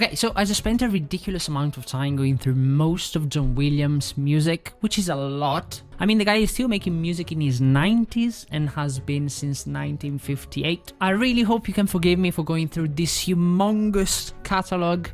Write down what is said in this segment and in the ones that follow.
Okay, so I just spent a ridiculous amount of time going through most of John Williams' music, which is a lot. I mean, the guy is still making music in his 90s and has been since 1958. I really hope you can forgive me for going through this humongous catalogue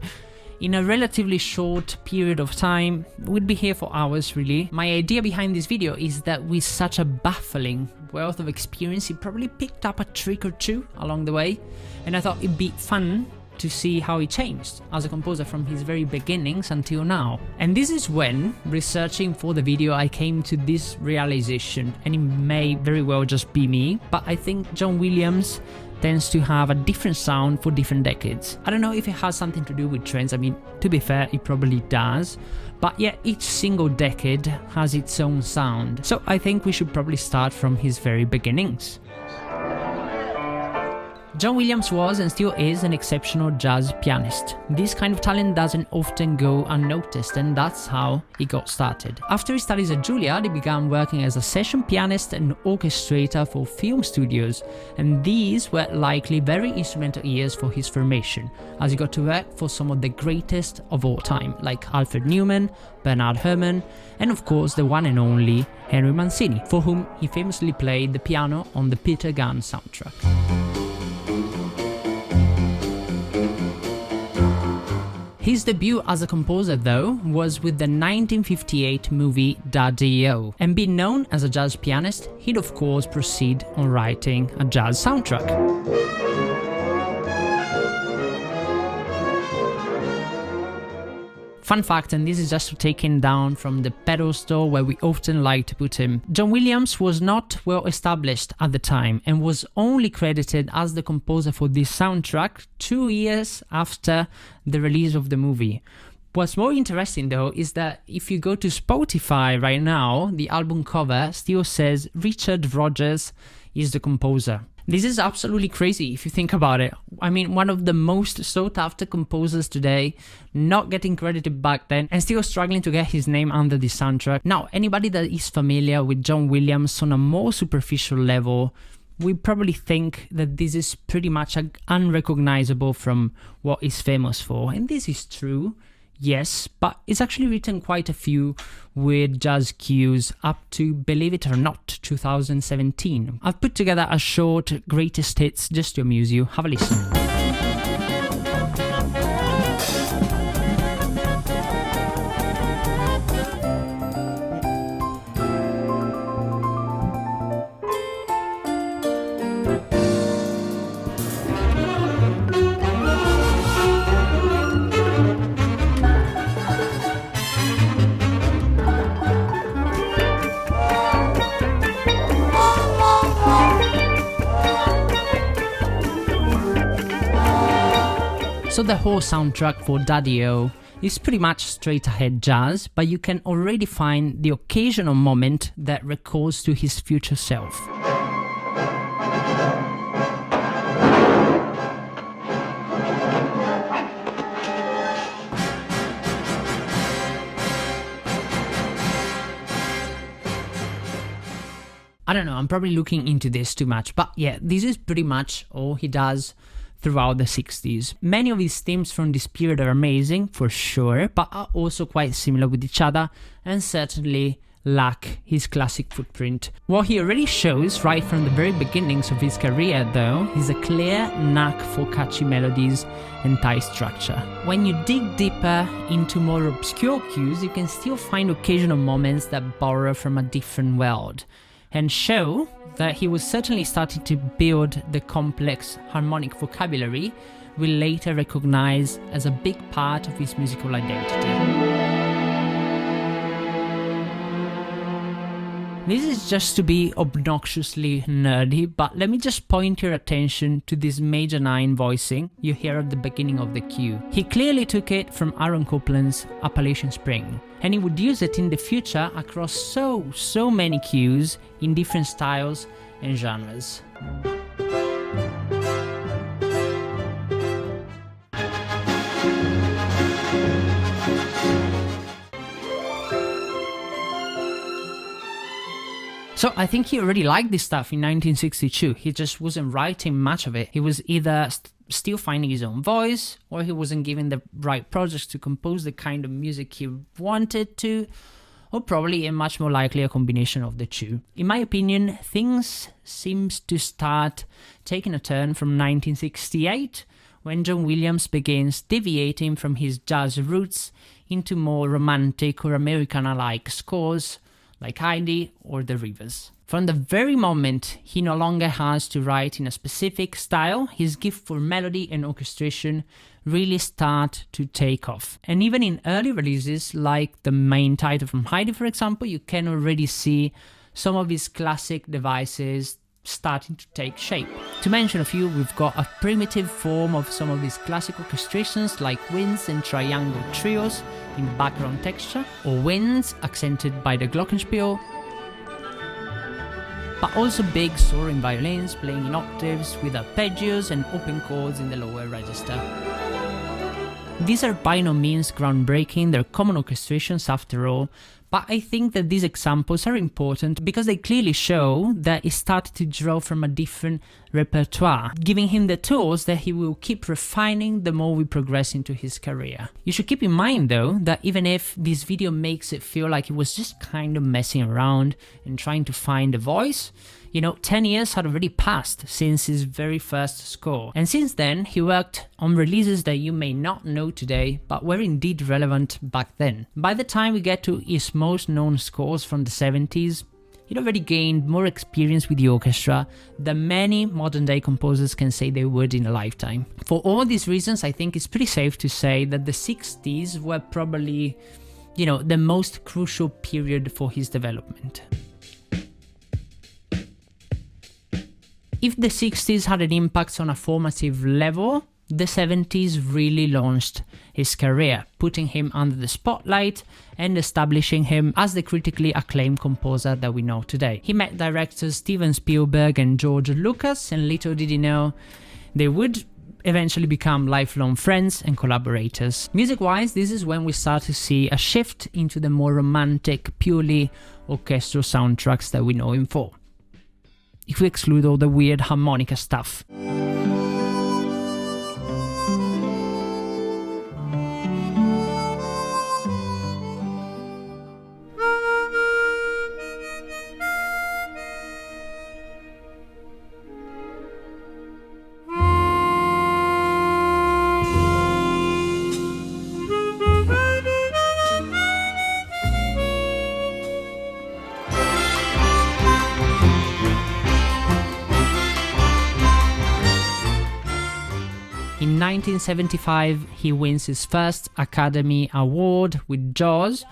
in a relatively short period of time. We'd be here for hours, really. My idea behind this video is that with such a baffling wealth of experience, he probably picked up a trick or two along the way, and I thought it'd be fun to see how he changed as a composer from his very beginnings until now. And this is when, researching for the video, I came to this realization, and it may very well just be me, but I think John Williams tends to have a different sound for different decades. I don't know if it has something to do with trends. I mean, to be fair, it probably does, but yet each single decade has its own sound. So I think we should probably start from his very beginnings. John Williams was and still is an exceptional jazz pianist. This kind of talent doesn't often go unnoticed, and that's how he got started. After his studies at Juilliard, he began working as a session pianist and orchestrator for film studios, and these were likely very instrumental years for his formation, as he got to work for some of the greatest of all time, like Alfred Newman, Bernard Herrmann, and of course the one and only Henry Mancini, for whom he famously played the piano on the Peter Gunn soundtrack. His debut as a composer, though, was with the 1958 movie Daddy-O, and being known as a jazz pianist, he'd of course proceed on writing a jazz soundtrack. Fun fact, and this is just to take him down from the pedestal where we often like to put him, John Williams was not well established at the time and was only credited as the composer for this soundtrack 2 years after the release of the movie. What's more interesting though is that if you go to Spotify right now, the album cover still says Richard Rodgers is the composer. This is absolutely crazy if you think about it. I mean, one of the most sought after composers today, not getting credited back then, and still struggling to get his name under the soundtrack. Now, anybody that is familiar with John Williams on a more superficial level, we probably think that this is pretty much unrecognizable from what he's famous for. And this is true. Yes, but it's actually written quite a few with jazz cues up to, believe it or not, 2017. I've put together a short greatest hits just to amuse you. Have a listen. So the whole soundtrack for Daddy-O is pretty much straight ahead jazz, but you can already find the occasional moment that recalls to his future self. I don't know, I'm probably looking into this too much, but yeah, this is pretty much all he does throughout the 60s. Many of his themes from this period are amazing, for sure, but are also quite similar with each other and certainly lack his classic footprint. What he already shows right from the very beginnings of his career, though, is a clear knack for catchy melodies and tight structure. When you dig deeper into more obscure cues, you can still find occasional moments that borrow from a different world, and show that he was certainly starting to build the complex harmonic vocabulary we later recognize as a big part of his musical identity. This is just to be obnoxiously nerdy, but let me just point your attention to this major 9 voicing you hear at the beginning of the cue. He clearly took it from Aaron Copland's Appalachian Spring, and he would use it in the future across so many cues in different styles and genres. So I think he already liked this stuff in 1962, he just wasn't writing much of it. He was either still finding his own voice, or he wasn't given the right projects to compose the kind of music he wanted to, or probably a much more likely a combination of the two. In my opinion, things seems to start taking a turn from 1968, when John Williams begins deviating from his jazz roots into more romantic or Americana-like scores like Heidi or The Rivers. From the very moment he no longer has to write in a specific style, his gift for melody and orchestration really start to take off. And even in early releases, like the main title from Heidi, for example, you can already see some of his classic devices starting to take shape. To mention a few, we've got a primitive form of some of these classic orchestrations like winds and triangle trios in background texture, or winds accented by the glockenspiel, but also big soaring violins playing in octaves with arpeggios and open chords in the lower register. These are by no means groundbreaking, they're common orchestrations after all, but I think that these examples are important because they clearly show that he started to draw from a different repertoire, giving him the tools that he will keep refining the more we progress into his career. You should keep in mind though that even if this video makes it feel like he was just kind of messing around and trying to find a voice, 10 years had already passed since his very first score. And since then, he worked on releases that you may not know today, but were indeed relevant back then. By the time we get to his most known scores from the 70s, he'd already gained more experience with the orchestra than many modern day composers can say they would in a lifetime. For all these reasons, I think it's pretty safe to say that the 60s were probably, the most crucial period for his development. If the 60s had an impact on a formative level, the 70s really launched his career, putting him under the spotlight and establishing him as the critically acclaimed composer that we know today. He met directors Steven Spielberg and George Lucas, and little did he know they would eventually become lifelong friends and collaborators. Music-wise, this is when we start to see a shift into the more romantic, purely orchestral soundtracks that we know him for, if we exclude all the weird harmonica stuff. In 1975, he wins his first Academy Award with Jaws.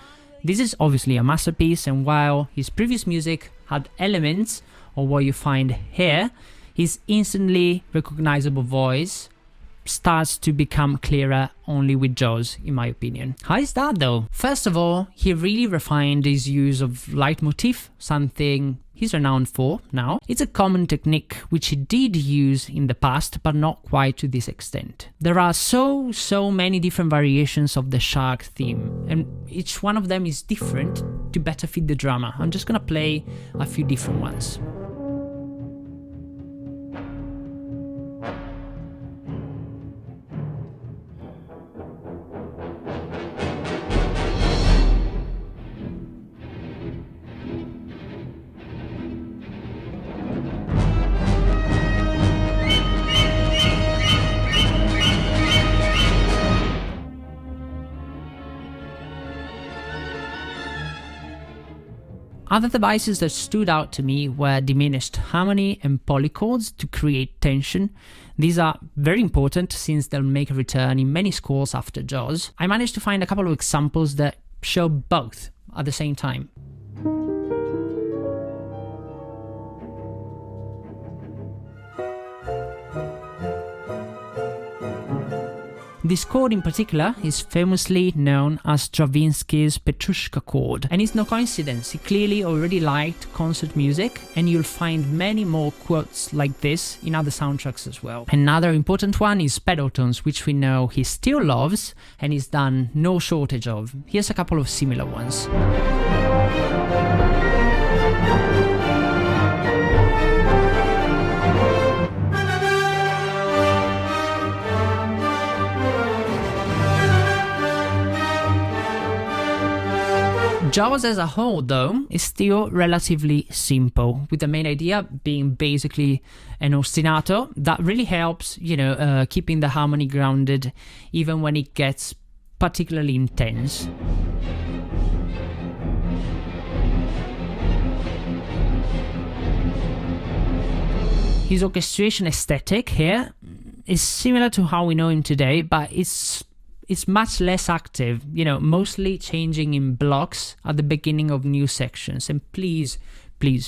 This is obviously a masterpiece, and while his previous music had elements of what you find here, his instantly recognizable voice starts to become clearer only with Jaws, in my opinion. How is that though? First of all, he really refined his use of leitmotif, something he's renowned for now. It's a common technique which he did use in the past, but not quite to this extent. There are so many different variations of the shark theme, and each one of them is different to better fit the drama. I'm just gonna play a few different ones. Other devices that stood out to me were diminished harmony and polychords to create tension. These are very important since they'll make a return in many scores after Jaws. I managed to find a couple of examples that show both at the same time. This chord in particular is famously known as Stravinsky's Petrushka chord, and it's no coincidence, he clearly already liked concert music, and you'll find many more quotes like this in other soundtracks as well. Another important one is pedal tones, which we know he still loves and is done no shortage of. Here's a couple of similar ones. Jaws as a whole, though, is still relatively simple, with the main idea being basically an ostinato that really helps, keeping the harmony grounded even when it gets particularly intense. His orchestration aesthetic here is similar to how we know him today, but it's much less active, mostly changing in blocks at the beginning of new sections. And please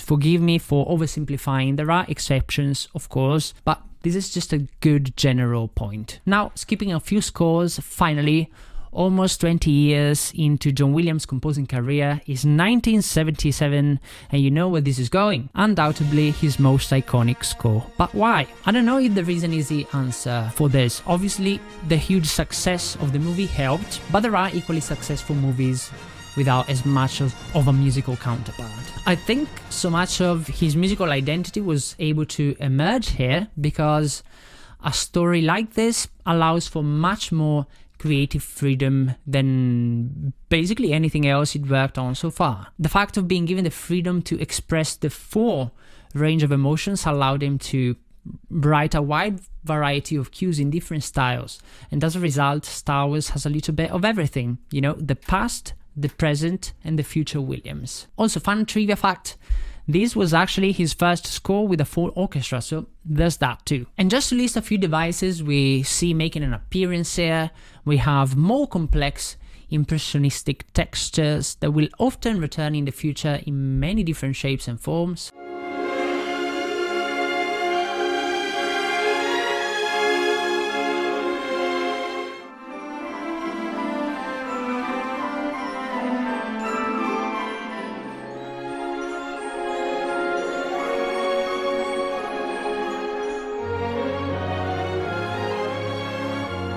forgive me for oversimplifying. There are exceptions, of course, but this is just a good general point. Now, skipping a few scores, finally, almost 20 years into John Williams' composing career is 1977, and you know where this is going. Undoubtedly his most iconic score. But why? I don't know if there is an easy answer for this. Obviously, the huge success of the movie helped, but there are equally successful movies without as much of a musical counterpart. I think so much of his musical identity was able to emerge here because a story like this allows for much more creative freedom than basically anything else he'd worked on so far. The fact of being given the freedom to express the full range of emotions allowed him to write a wide variety of cues in different styles, and as a result, Star Wars has a little bit of everything, the past, the present, and the future Williams. Also, fun trivia fact, this was actually his first score with a full orchestra, so there's that too. And just to list a few devices we see making an appearance here, we have more complex impressionistic textures that will often return in the future in many different shapes and forms.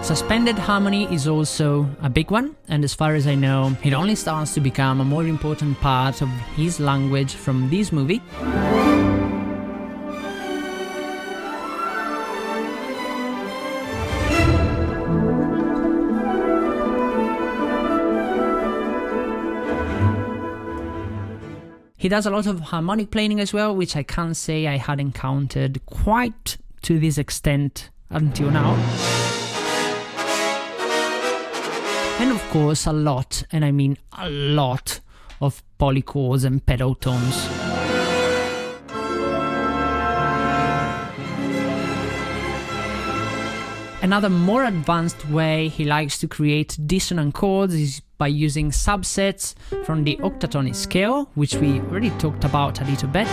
Suspended harmony is also a big one, and as far as I know, it only starts to become a more important part of his language from this movie. He does a lot of harmonic playing as well, which I can't say I had encountered quite to this extent until now. And of course a lot, and I mean a lot, of polychords and pedal tones. Another more advanced way he likes to create dissonant chords is by using subsets from the octatonic scale, which we already talked about a little bit.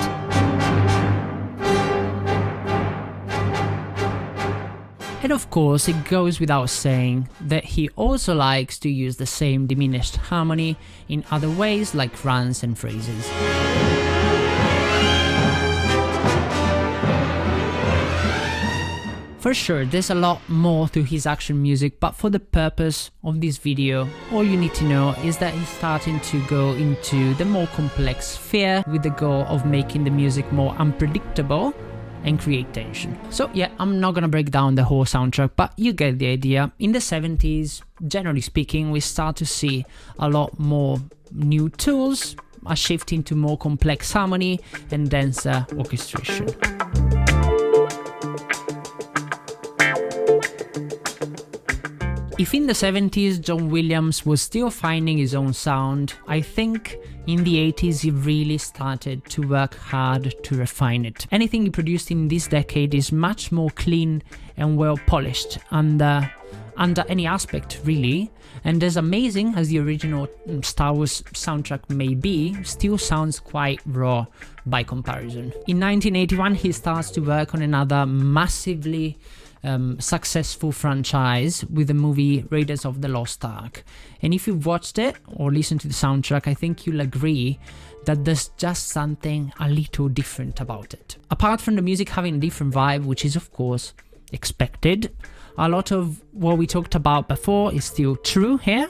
And of course, it goes without saying that he also likes to use the same diminished harmony in other ways like runs and phrases. For sure, there's a lot more to his action music, but for the purpose of this video, all you need to know is that he's starting to go into the more complex sphere with the goal of making the music more unpredictable and create tension. So yeah, I'm not gonna break down the whole soundtrack, but you get the idea. In the 70s, generally speaking, we start to see a lot more new tools, a shift into more complex harmony and denser orchestration. If in the 70s John Williams was still finding his own sound, I think in the 80s he really started to work hard to refine it. Anything he produced in this decade is much more clean and well polished under any aspect really, and as amazing as the original Star Wars soundtrack may be, still sounds quite raw by comparison. In 1981 he starts to work on another massively successful franchise with the movie Raiders of the Lost Ark, and if you've watched it or listened to the soundtrack, I think you'll agree that there's just something a little different about it. Apart from the music having a different vibe, which is of course expected, a lot of what we talked about before is still true here,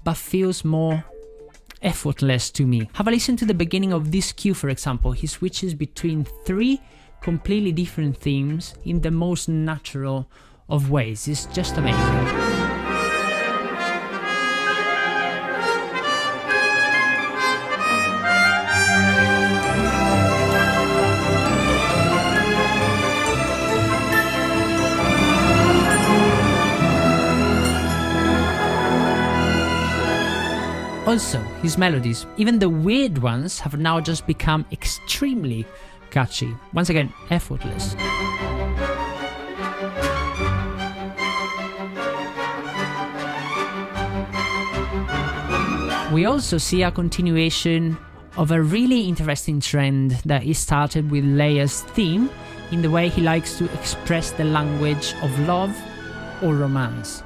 but feels more effortless to me. Have a listen to the beginning of this cue, for example. He switches between three completely different themes in the most natural of ways. It's just amazing. Also, his melodies, even the weird ones, have now just become extremely catchy. Once again, effortless. We also see a continuation of a really interesting trend that he started with Leia's theme in the way he likes to express the language of love or romance.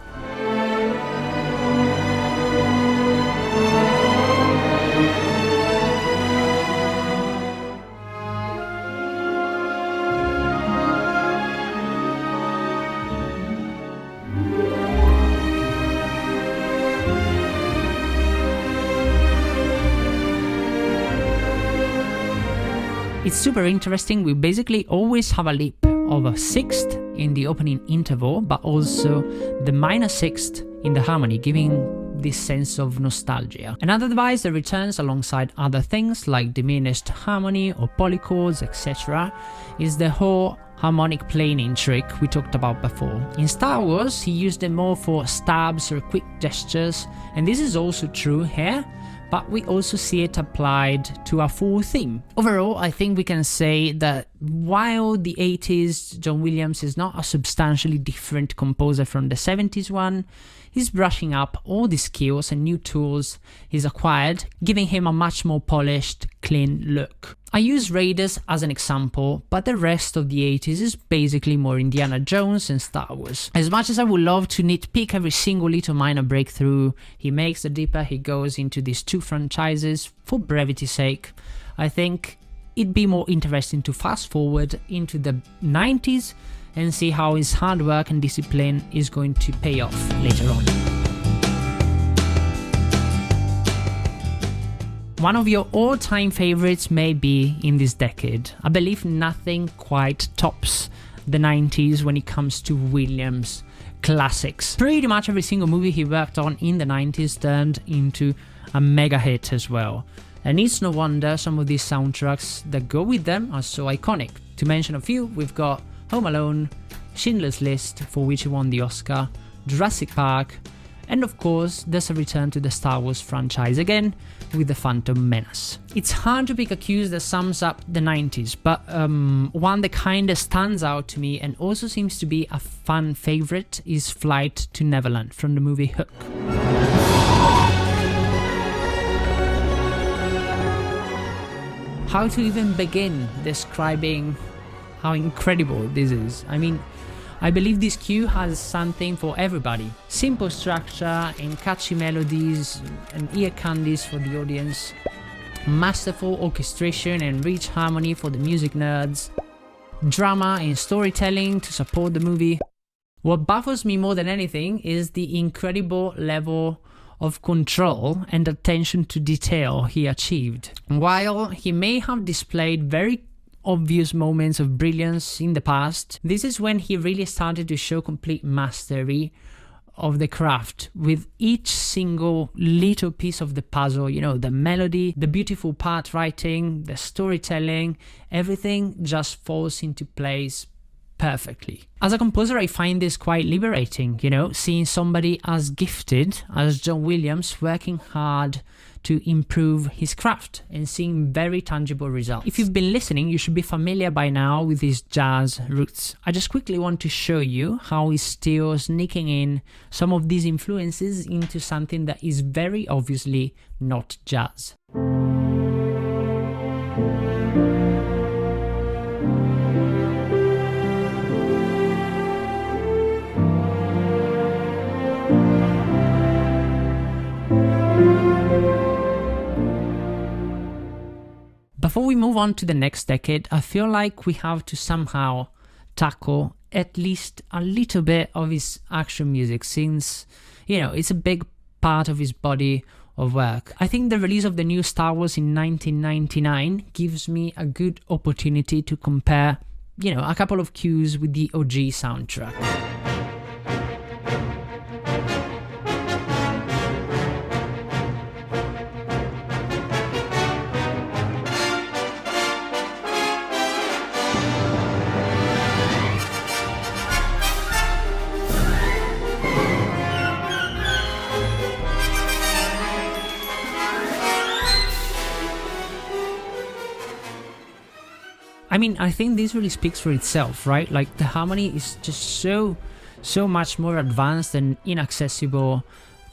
It's super interesting. We basically always have a leap of a sixth in the opening interval, but also the minor sixth in the harmony, giving this sense of nostalgia. Another device that returns alongside other things like diminished harmony or polychords, etc., is the whole harmonic planing trick we talked about before. In Star Wars, he used it more for stabs or quick gestures, and this is also true here, but we also see it applied to a full theme. Overall, I think we can say that while the 80s John Williams is not a substantially different composer from the 70s one, he's brushing up all the skills and new tools he's acquired, giving him a much more polished, clean look. I use Raiders as an example, but the rest of the 80s is basically more Indiana Jones and Star Wars. As much as I would love to nitpick every single little minor breakthrough he makes, the deeper he goes into these two franchises, for brevity's sake, I think it'd be more interesting to fast forward into the 90s and see how his hard work and discipline is going to pay off later on. One of your all-time favorites may be in this decade. I believe nothing quite tops the 90s when it comes to Williams classics. Pretty much every single movie he worked on in the 90s turned into a mega hit as well. And it's no wonder some of these soundtracks that go with them are so iconic. To mention a few, we've got Home Alone, Schindler's List, for which he won the Oscar, Jurassic Park, and of course there's a return to the Star Wars franchise again with The Phantom Menace. It's hard to pick a cue that sums up the 90s, but one that kinda stands out to me and also seems to be a fan favorite is Flight to Neverland from the movie Hook. How to even begin describing how incredible this is? I mean, I believe this cue has something for everybody. Simple structure and catchy melodies and ear candies for the audience. Masterful orchestration and rich harmony for the music nerds. Drama and storytelling to support the movie. What baffles me more than anything is the incredible level of control and attention to detail he achieved. While he may have displayed very obvious moments of brilliance in the past, this is when he really started to show complete mastery of the craft with each single little piece of the puzzle, you know, the melody, the beautiful part writing, the storytelling, everything just falls into place perfectly. As a composer, I find this quite liberating, you know, seeing somebody as gifted as John Williams working hard to improve his craft and seeing very tangible results. If you've been listening, you should be familiar by now with his jazz roots. I just quickly want to show you how he's still sneaking in some of these influences into something that is very obviously not jazz. Before we move on to the next decade, I feel like we have to somehow tackle at least a little bit of his action music, since, you know, it's a big part of his body of work. I think the release of the new Star Wars in 1999 gives me a good opportunity to compare, you know, a couple of cues with the OG soundtrack. I mean, I think this really speaks for itself, right? Like the harmony is just so much more advanced and inaccessible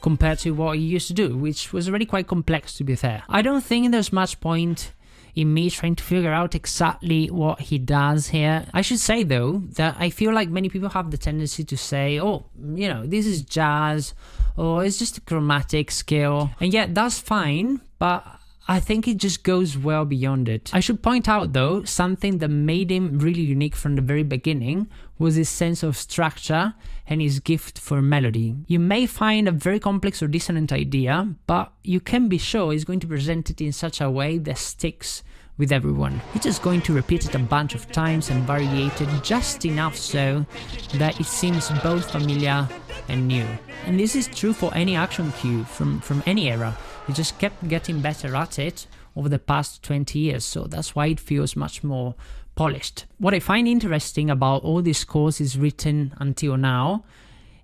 compared to what he used to do, which was already quite complex, to be fair. I don't think there's much point in me trying to figure out exactly what he does here. I should say though that I feel like many people have the tendency to say, oh, this is jazz, or it's just a chromatic scale, and yeah, that's fine, but I think it just goes well beyond it. I should point out though, something that made him really unique from the very beginning was his sense of structure and his gift for melody. You may find a very complex or dissonant idea, but you can be sure he's going to present it in such a way that sticks with everyone. He's just going to repeat it a bunch of times and variate it just enough so that it seems both familiar and new. And this is true for any action cue from any era. He just kept getting better at it over the past 20 years, so that's why it feels much more polished. What I find interesting about all these scores he's written until now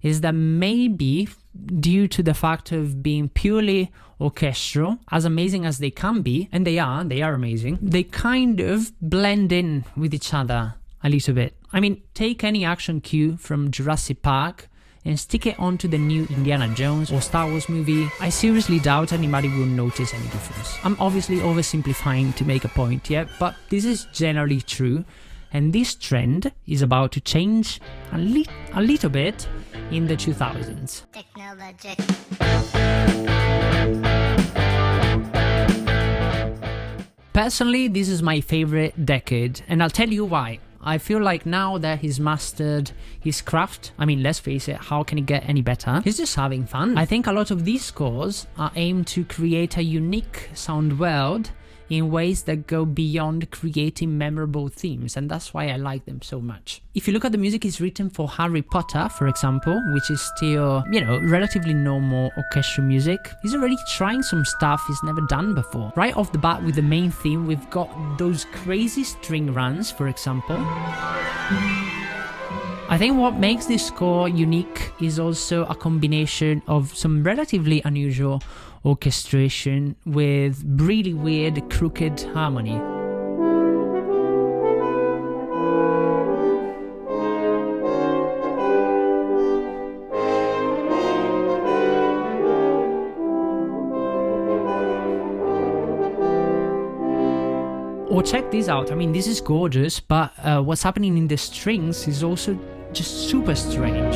is that maybe due to the fact of being purely orchestral, as amazing as they can be, and they are amazing, they kind of blend in with each other a little bit. I mean, take any action cue from Jurassic Park and stick it onto the new Indiana Jones or Star Wars movie, I seriously doubt anybody will notice any difference. I'm obviously oversimplifying to make a point, yeah, but this is generally true, and this trend is about to change a little bit in the 2000s. Technologic. Personally, this is my favorite decade, and I'll tell you why. I feel like now that he's mastered his craft, I mean, let's face it, how can it get any better? He's just having fun. I think a lot of these scores are aimed to create a unique sound world in ways that go beyond creating memorable themes, and that's why I like them so much. If you look at the music he's written for Harry Potter, for example, which is still, relatively normal orchestral music, he's already trying some stuff he's never done before. Right off the bat with the main theme, we've got those crazy string runs, for example. I think what makes this score unique is also a combination of some relatively unusual orchestration with really weird crooked harmony. Or check this out, I mean, this is gorgeous, but what's happening in the strings is also just super strange.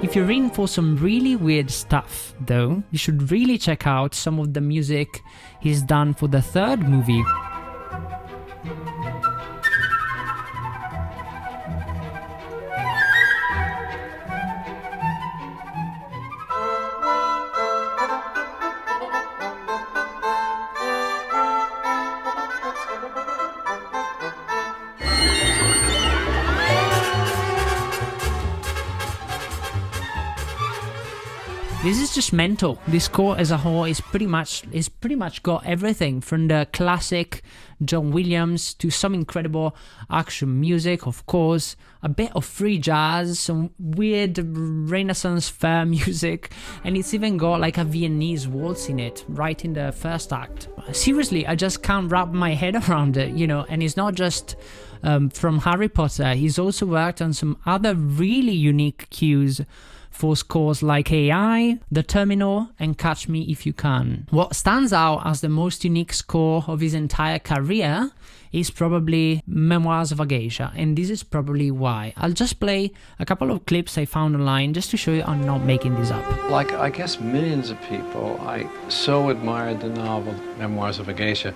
If you're in for some really weird stuff, though, you should really check out some of the music he's done for the third movie. This is just mental. This score as a whole is pretty much got everything from the classic John Williams to some incredible action music, of course, a bit of free jazz, some weird Renaissance fair music, and it's even got like a Viennese waltz in it, right in the first act. Seriously, I just can't wrap my head around it, and it's not just from Harry Potter. He's also worked on some other really unique cues for scores like AI, The Terminal, and Catch Me If You Can. What stands out as the most unique score of his entire career is probably Memoirs of a Geisha, and this is probably why. I'll just play a couple of clips I found online just to show you I'm not making this up. Like, I guess millions of people, I so admired the novel Memoirs of a Geisha.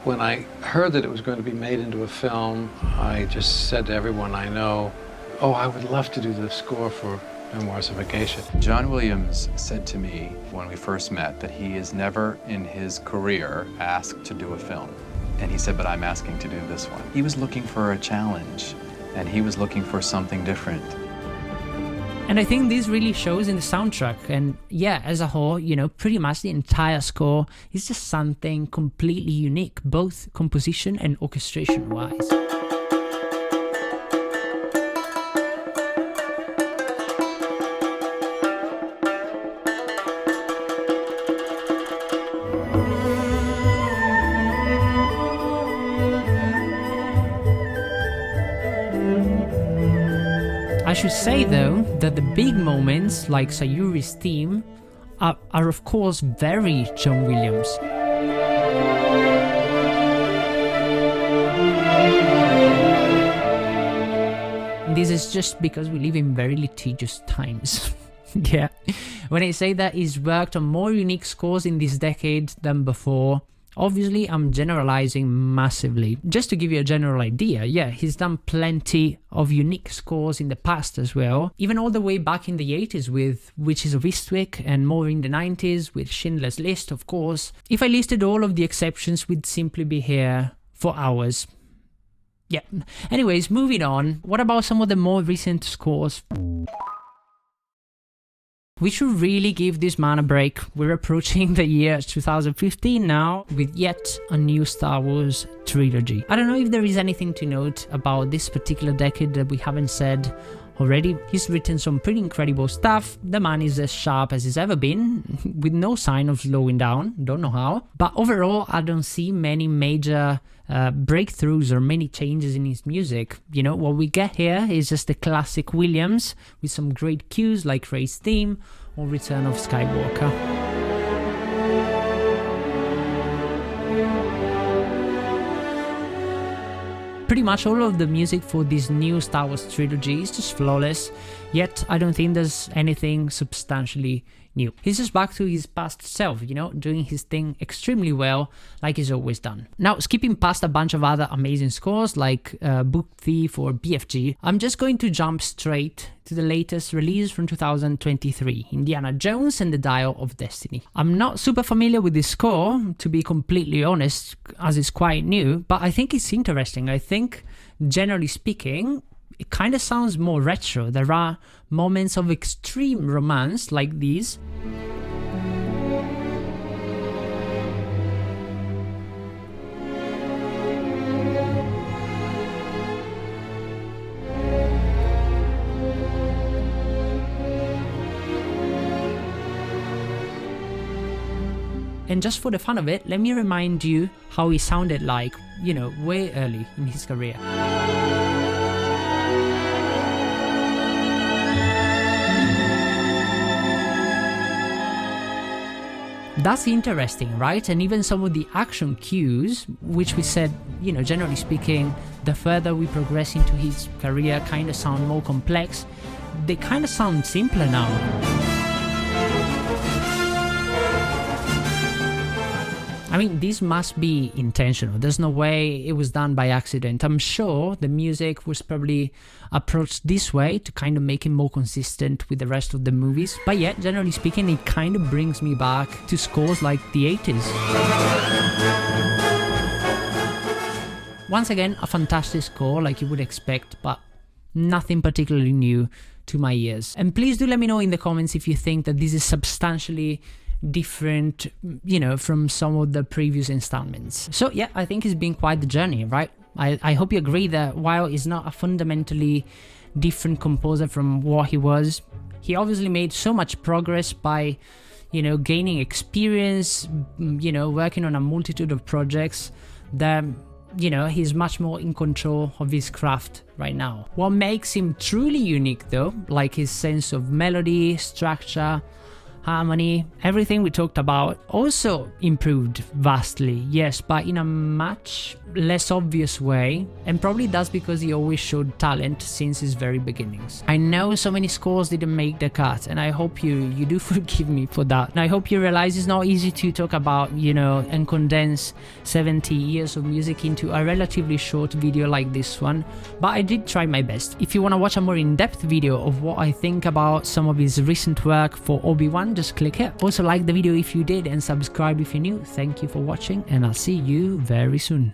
When I heard that it was going to be made into a film, I just said to everyone I know, oh, I would love to do the score for Memoirs of a Geisha. John Williams said to me when we first met that he has never in his career asked to do a film. And he said, but I'm asking to do this one. He was looking for a challenge, and he was looking for something different. And I think this really shows in the soundtrack. And yeah, as a whole, pretty much the entire score is just something completely unique, both composition and orchestration-wise. should say though that the big moments like Sayuri's theme are of course very John Williams. This is just because we live in very litigious times. Yeah, when I say that he's worked on more unique scores in this decade than before, obviously I'm generalizing massively. Just to give you a general idea, yeah, he's done plenty of unique scores in the past as well, even all the way back in the 80s with Witches of Eastwick, and more in the 90s with Schindler's List, of course. If I listed all of the exceptions, we'd simply be here for hours. Yeah, anyways, moving on, what about some of the more recent scores? We should really give this man a break. We're approaching the year 2015 now with yet a new Star Wars trilogy. I don't know if there is anything to note about this particular decade that we haven't said already. He's written some pretty incredible stuff. The man is as sharp as he's ever been, with no sign of slowing down. Don't know how. But overall, I don't see many major breakthroughs or many changes in his music. You know, what we get here is just the classic Williams with some great cues like Rey's theme or Return of Skywalker. Pretty much all of the music for this new Star Wars trilogy is just flawless, yet I don't think there's anything substantially new. He's just back to his past self, you know, doing his thing extremely well, like he's always done. Now, skipping past a bunch of other amazing scores like Book Thief or BFG, I'm just going to jump straight to the latest release from 2023, Indiana Jones and the Dial of Destiny. I'm not super familiar with this score, to be completely honest, as it's quite new, but I think it's interesting. I think, generally speaking, it kind of sounds more retro. There are moments of extreme romance like these. And just for the fun of it, let me remind you how he sounded like, you know, way early in his career. That's interesting, right? And even some of the action cues, which we said, you know, generally speaking, the further we progress into his career kind of sound more complex, they kind of sound simpler now. I mean, this must be intentional. There's no way it was done by accident. I'm sure the music was probably approached this way to kind of make it more consistent with the rest of the movies. But yet, generally speaking, it kind of brings me back to scores like the 80s. Once again, a fantastic score like you would expect, but nothing particularly new to my ears. And please do let me know in the comments if you think that this is substantially different, you know, from some of the previous installments. So yeah, I think it's been quite the journey, right? I hope you agree that while he's not a fundamentally different composer from what he was, he obviously made so much progress by, you know, gaining experience, you know, working on a multitude of projects that, you know, he's much more in control of his craft right now. What makes him truly unique though, like his sense of melody, structure, harmony, everything we talked about also improved vastly, yes, but in a much less obvious way, and probably that's because he always showed talent since his very beginnings. I know so many scores didn't make the cut, and I hope you do forgive me for that. And I hope you realize it's not easy to talk about, you know, and condense 70 years of music into a relatively short video like this one, but I did try my best. If you want to watch a more in-depth video of what I think about some of his recent work for Obi-Wan, just click here. Also like the video if you did and subscribe if you're new. Thank you for watching, and I'll see you very soon.